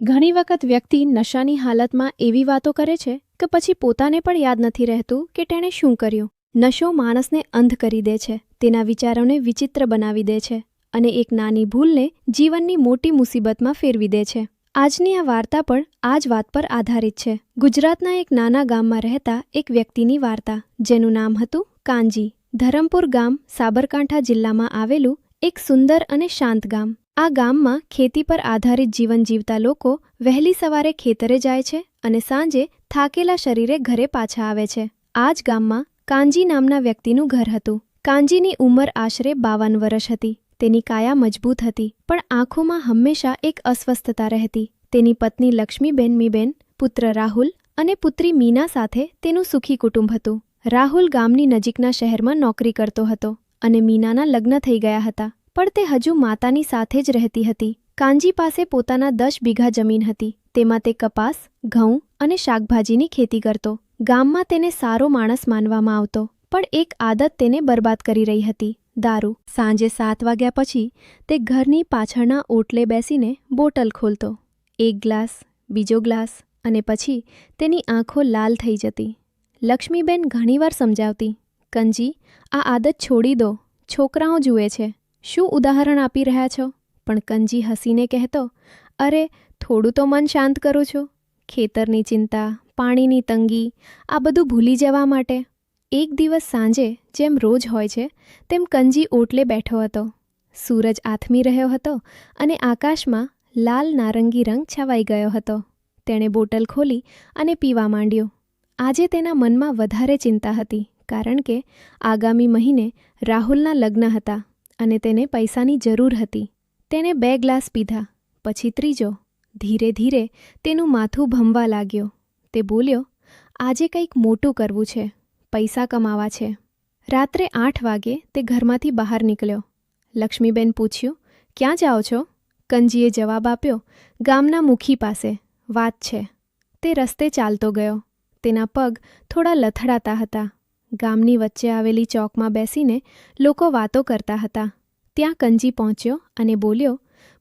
ઘણી વખત વ્યક્તિ નશાની હાલતમાં એવી વાતો કરે છે કે પછી પોતાને પણ યાદ નથી રહેતું કે તેણે શું કર્યું. નશો માણસને અંધ કરી દે છે, તેના વિચારોને વિચિત્ર બનાવી દે છે અને એક નાની ભૂલને જીવનની મોટી મુસીબતમાં ફેરવી દે છે. આજની આ વાર્તા પણ આ જ વાત પર આધારિત છે. ગુજરાતના એક નાના ગામમાં રહેતા એક વ્યક્તિની વાર્તા, જેનું નામ હતું કાનજી. ધરમપુર ગામ સાબરકાંઠા જિલ્લામાં આવેલું એક સુંદર અને શાંત ગામ. આ ગામમાં ખેતી પર આધારિત જીવન જીવતા લોકો વહેલી સવારે ખેતરે જાય છે અને સાંજે થાકેલા શરીરે ઘરે પાછા આવે છે. આ જ ગામમાં કાનજી નામના વ્યક્તિનું ઘર હતું. કાનજીની ઉંમર આશરે 52 વર્ષ હતી. તેની કાયા મજબૂત હતી, પણ આંખોમાં હંમેશા એક અસ્વસ્થતા રહેતી. તેની પત્ની લક્ષ્મીબેન, પુત્ર રાહુલ અને પુત્રી મીના સાથે તેનું સુખી કુટુંબ હતું. રાહુલ ગામની નજીકના શહેરમાં નોકરી કરતો હતો અને મીનાના લગ્ન થઈ ગયા હતા, પણ તે હજુ માતાની સાથે જ રહેતી હતી. કાનજી પાસે પોતાના 10 વીઘા જમીન હતી. તેમાં તે કપાસ, ઘઉં અને શાકભાજીની ખેતી કરતો. ગામમાં તેને સારો માણસ માનવામાં આવતો, પણ એક આદત તેને બરબાદ કરી રહી હતી: દારૂ. સાંજે 7 વાગ્યા પછી તે ઘરની પાછળના ઓટલે બેસીને બોટલ ખોલતો. એક ગ્લાસ, બીજો ગ્લાસ, અને પછી તેની આંખો લાલ થઈ જતી. લક્ષ્મીબેન ઘણીવાર સમજાવતી, "કંજી, આ આદત છોડી દો. છોકરાઓ જુએ છે. શું ઉદાહરણ આપી રહ્યા છો?" પણ કંજી હસીને કહેતો, "અરે, થોડું તો મન શાંત કરું છું. ખેતરની ચિંતા, પાણીની તંગી, આ બધું ભૂલી જવા માટે." એક દિવસ સાંજે જેમ રોજ હોય છે તેમ કંજી ઓટલે બેઠો હતો. સૂરજ આથમી રહ્યો હતો અને આકાશમાં લાલ નારંગી રંગ છવાઈ ગયો હતો. તેણે બોટલ ખોલી અને પીવા માંડ્યો. આજે તેના મનમાં વધારે ચિંતા હતી, કારણ કે આગામી મહિને રાહુલના લગ્ન હતા અને તેને પૈસાની જરૂર હતી. તેણે 2 ગ્લાસ પીધા, પછી ત્રીજો. ધીરે ધીરે તેનું માથું ભમવા લાગ્યો. તે બોલ્યો, "આજે કંઈક મોટું કરવું છે, પૈસા કમાવા છે." રાત્રે 8 વાગે તે ઘરમાંથી બહાર નીકળ્યો. લક્ષ્મીબેન પૂછ્યું, "ક્યાં જાઓ છો?" કંજીએ જવાબ આપ્યો, "ગામના મુખી પાસે વાત છે." તે રસ્તે ચાલતો ગયો. તેના પગ થોડા લથડાતા હતા. ગામની વચ્ચે આવેલી ચોકમાં બેસીને લોકો વાતો કરતા હતા. ત્યાં કંજી પહોંચ્યો અને બોલ્યો,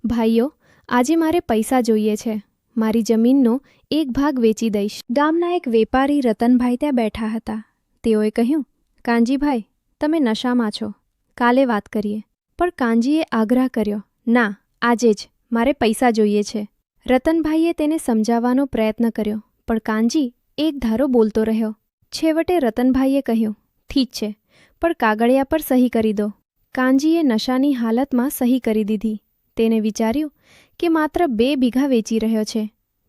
"ભાઈઓ, આજે મારે પૈસા જોઈએ છે. મારી જમીનનો એક ભાગ વેચી દઈશ." ગામના એક વેપારી રતનભાઈ ત્યાં બેઠા હતા. તેઓએ કહ્યું, "કાનજીભાઈ, તમે નશામાં છો. કાલે વાત કરીએ." પણ કાનજીએ આગ્રહ કર્યો, "ના, આજે જ. મારે પૈસા જોઈએ છે." રતનભાઈએ તેને સમજાવવાનો પ્રયત્ન કર્યો, પણ કાનજી એક ધારો બોલતો રહ્યો. છેવટે રતનભાઈએ કહ્યું, "ઠીક છે, પણ કાગળિયા પર સહી કરી દો." કાનજીએ નશાની હાલતમાં સહી કરી દીધી. તેને વિચાર્યું કે માત્ર 2 વીઘા વેચી રહ્યો છે,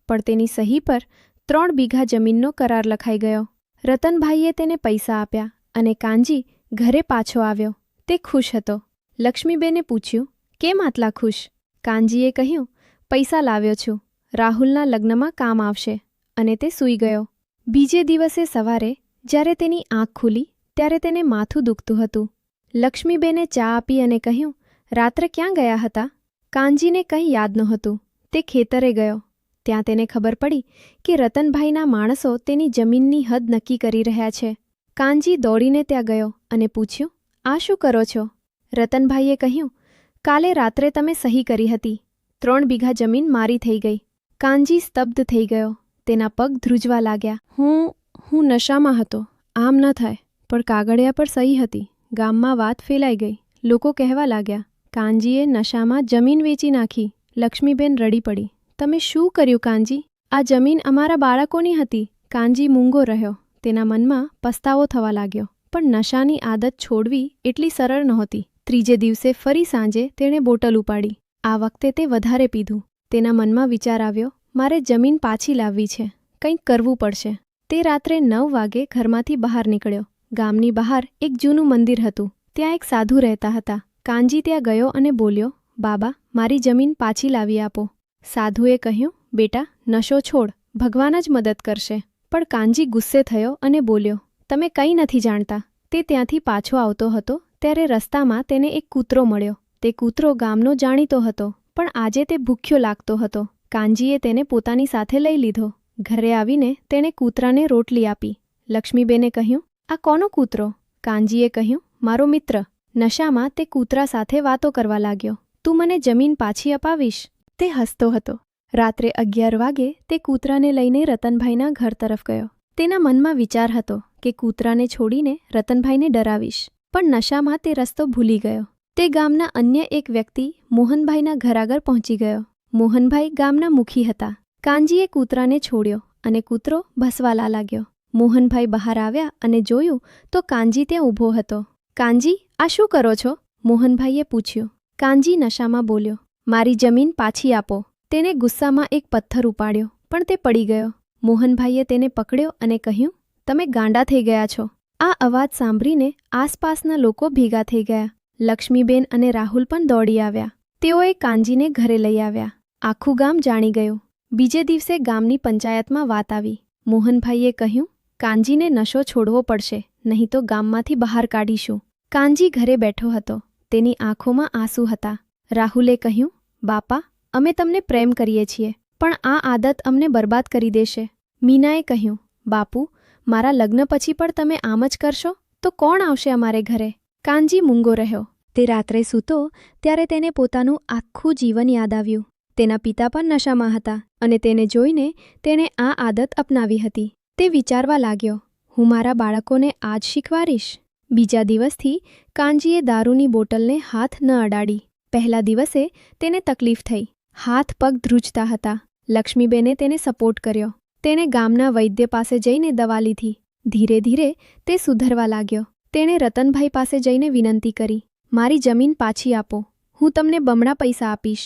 પણ તેની સહી પર 3 વીઘા જમીનનો કરાર લખાઈ ગયો. રતનભાઈએ તેને પૈસા આપ્યા અને કાનજી ઘરે પાછો આવ્યો. તે ખુશ હતો. લક્ષ્મીબેને પૂછ્યું, "કેમ આટલા ખુશ?" કાનજીએ કહ્યું, "પૈસા લાવ્યો છું. રાહુલના લગ્નમાં કામ આવશે." અને તે સૂઈ ગયો. બીજે દિવસે સવારે જ્યારે તેની આંખ ખુલી ત્યારે તેને માથું દુખતું હતું. લક્ષ્મીબેને ચા આપી અને કહ્યું, "રાત્રે ક્યાં ગયા હતા?" કાનજીને કંઈ યાદ નહોતું. તે ખેતરે ગયો. ત્યાં તેને ખબર પડી કે રતનભાઈના માણસો તેની જમીનની હદ નક્કી કરી રહ્યા છે. કાનજી દોડીને ત્યાં ગયો અને પૂછ્યું, "આ શું કરો છો?" રતનભાઈએ કહ્યું, "કાલે રાત્રે તમે સહી કરી હતી. 3 વીઘા જમીન મારી થઈ ગઈ." કાનજી સ્તબ્ધ થઈ ગયો. તેના પગ ધ્રુજવા લાગ્યા. હું નશામાં હતો. આમ ન થાય." પણ કાગળિયા પર સહી હતી. ગામમાં વાત ફેલાઈ ગઈ. લોકો કહેવા લાગ્યા, "કાનજીએ નશામાં જમીન વેચી નાખી." લક્ષ્મીબેન રડી પડી. "તમે શું કર્યું કાનજી? આ જમીન અમારા બાળકોની હતી." કાનજી મૂંગો રહ્યો. તેના મનમાં પસ્તાવો થવા લાગ્યો. પણ નશાની આદત છોડવી એટલી સરળ નહોતી. ત્રીજે દિવસે ફરી સાંજે તેણે બોટલ ઉપાડી. આ વખતે તે વધારે પીધું. તેના મનમાં વિચાર આવ્યો, "મારે જમીન પાછી લાવવી છે. કંઈક કરવું પડશે." તે રાત્રે 9 વાગે ઘરમાંથી બહાર નીકળ્યો. ગામની બહાર એક જૂનું મંદિર હતું. ત્યાં એક સાધુ રહેતા હતા. કાનજી ત્યાં ગયો અને બોલ્યો, "બાબા, મારી જમીન પાછી લાવી આપો." સાધુએ કહ્યું, "બેટા, નશો છોડ. ભગવાન જ મદદ કરશે." પણ કાનજી ગુસ્સે થયો અને બોલ્યો, "તમે કંઈ નથી જાણતા." તે ત્યાંથી પાછો આવતો હતો ત્યારે રસ્તામાં તેને એક કૂતરો મળ્યો. તે કૂતરો ગામનો જાણીતો હતો, પણ આજે તે ભૂખ્યો લાગતો હતો. કાનજીએ તેને પોતાની સાથે લઈ લીધો. ઘરે આવીને તેણે કૂતરાને રોટલી આપી. લક્ષ્મીબેને કહ્યું, "આ કોનો કૂતરો?" કાનજીએ કહ્યું, "મારો મિત્ર." નશામાં તે કૂતરા સાથે વાતો કરવા લાગ્યો. "તું મને જમીન પાછી અપાવીશ?" તે હસતો હતો. રાત્રે 11 વાગે તે કૂતરાને લઈને રતનભાઈના ઘર તરફ ગયો. તેના મનમાં વિચાર હતો કે કૂતરાને છોડીને રતનભાઈને ડરાવીશ, પણ નશામાં તે રસ્તો ભૂલી ગયો. તે ગામના અન્ય એક વ્યક્તિ મોહનભાઈના ઘર આગળ પહોંચી ગયો. મોહનભાઈ ગામના મુખી હતા. કાનજીએ કૂતરાને છોડ્યો અને કૂતરો ભસવા લાગ્યો. મોહનભાઈ બહાર આવ્યા અને જોયું તો કાનજી ત્યાં ઊભો હતો. કાનજી, આ શું કરો છો? મોહનભાઈએ પૂછ્યું. કાનજી નશામાં બોલ્યો, મારી જમીન પાછી આપો. તેને ગુસ્સામાં એક પથ્થર ઉપાડ્યો, પણ તે પડી ગયો. મોહનભાઈએ તેને પકડ્યો અને કહ્યું, તમે ગાંડા થઈ ગયા છો. આ અવાજ સાંભળીને આસપાસના લોકો ભેગા થઈ ગયા. લક્ષ્મીબેન અને રાહુલ પણ દોડી આવ્યા. તેઓએ કાનજીને ઘરે લઈ આવ્યા. આખું ગામ જાણી ગયું. બીજે દિવસે ગામની પંચાયતમાં વાત આવી. મોહનભાઈએ કહ્યું, કાનજીને નશો છોડવો પડશે, નહીં તો ગામમાંથી બહાર કાઢીશું. કાનજી ઘરે બેઠો હતો. તેની આંખોમાં આંસુ હતા. રાહુલે કહ્યું, બાપા, અમે તમને પ્રેમ કરીએ છીએ, પણ આ આદત અમને બરબાદ કરી દેશે. મીનાએ કહ્યું, બાપુ, મારા લગ્ન પછી પણ તમે આમ જ કરશો તો કોણ આવશે અમારે ઘરે? કાનજી મૂંગો રહ્યો. તે રાત્રે સૂતો ત્યારે તેને પોતાનું આખું જીવન યાદ આવ્યું. તેના પિતા પણ નશામાં હતા અને તેને જોઈને તેણે આ આદત અપનાવી હતી. તે વિચારવા લાગ્યો, હું મારા બાળકોને આ જ શીખવાડીશ. બીજા દિવસથી કાનજીએ દારૂની બોટલને હાથ ન અડાડી. પહેલા દિવસે તેને તકલીફ થઈ. હાથ પગ ધ્રુજતા હતા. લક્ષ્મીબેને તેને સપોર્ટ કર્યો. તેણે ગામના વૈદ્ય પાસે જઈને દવા લીધી. ધીરે ધીરે તે સુધરવા લાગ્યો. તેણે રતનભાઈ પાસે જઈને વિનંતી કરી, મારી જમીન પાછી આપો, હું તમને બમણા પૈસા આપીશ.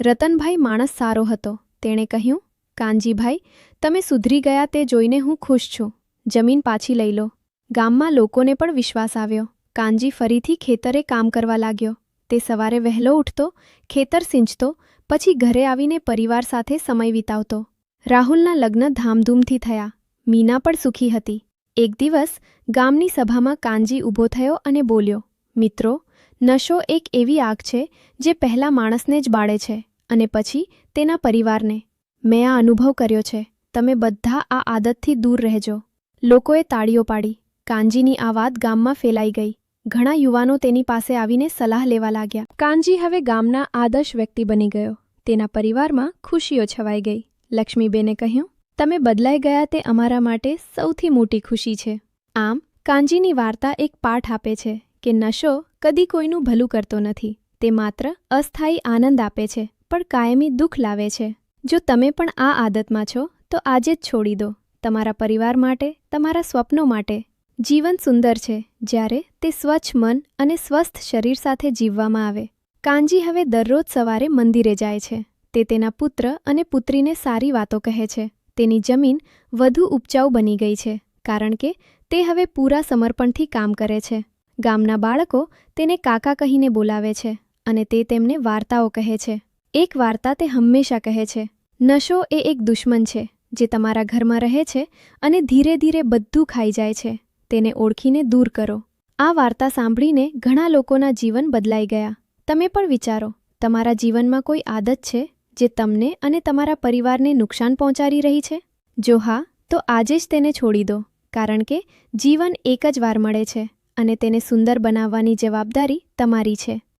રતનભાઈ માણસ સારો હતો. તેણે કહ્યું, કાનજીભાઈ, તમે સુધરી ગયા તે જોઈને હું ખુશ છું. જમીન પાછી લઈ લો. ગામમાં લોકોને પણ વિશ્વાસ આવ્યો. કાનજી ફરીથી ખેતરે કામ કરવા લાગ્યો. તે સવારે વહેલો ઉઠતો, ખેતર સિંચતો, પછી ઘરે આવીને પરિવાર સાથે સમય વિતાવતો. રાહુલના લગ્ન ધામધૂમથી થયા. મીના પણ સુખી હતી. એક દિવસ ગામની સભામાં કાનજી ઊભો થયો અને બોલ્યો, મિત્રો, નશો એક એવી આગ છે જે પહેલાં માણસને જ બાળે છે અને પછી તેના પરિવારને. મેં આ અનુભવ કર્યો છે. તમે બધા આ આદતથી દૂર રહેજો. લોકોએ તાળીઓ પાડી. કાનજીની આ વાત ગામમાં ફેલાઈ ગઈ. ઘણા યુવાનો તેની પાસે આવીને સલાહ લેવા લાગ્યા. કાનજી હવે ગામના આદર્શ વ્યક્તિ બની ગયો. તેના પરિવારમાં ખુશીઓ છવાઈ ગઈ. લક્ષ્મીબેને કહ્યું, તમે બદલાઈ ગયા તે અમારા માટે સૌથી મોટી ખુશી છે. આમ કાનજીની વાર્તા એક પાઠ આપે છે કે નશો કદી કોઈનું ભલું કરતો નથી. તે માત્ર અસ્થાયી આનંદ આપે છે, પણ કાયમી દુઃખ લાવે છે. જો તમે પણ આ આદતમાં છો તો આજે જ છોડી દો. તમારા પરિવાર માટે, તમારા સ્વપ્નો માટે. જીવન સુંદર છે જ્યારે તે સ્વચ્છ મન અને સ્વસ્થ શરીર સાથે જીવવામાં આવે. કાનજી હવે દરરોજ સવારે મંદિરે જાય છે. તે તેના પુત્ર અને પુત્રીને સારી વાતો કહે છે. તેની જમીન વધુ ઉપજાઉ બની ગઈ છે કારણ કે તે હવે પૂરા સમર્પણથી કામ કરે છે. ગામના બાળકો તેને કાકા કહીને બોલાવે છે અને તે તેમને વાર્તાઓ કહે છે. એક વાર્તા તે હંમેશા કહે છે, નશો એ એક દુશ્મન છે જે તમારા ઘરમાં રહે છે અને ધીરે ધીરે બધું ખાઈ જાય છે. તેને ઓળખીને દૂર કરો. આ વાર્તા સાંભળીને ઘણા લોકોના જીવન બદલાઈ ગયા. તમે પણ વિચારો, તમારા જીવનમાં કોઈ આદત છે જે તમને અને તમારા પરિવારને નુકસાન પહોંચાડી રહી છે? જો હા, તો આજે જ તેને છોડી દો, કારણ કે જીવન એક જ વાર મળે છે અને તેને સુંદર બનાવવાની જવાબદારી તમારી છે.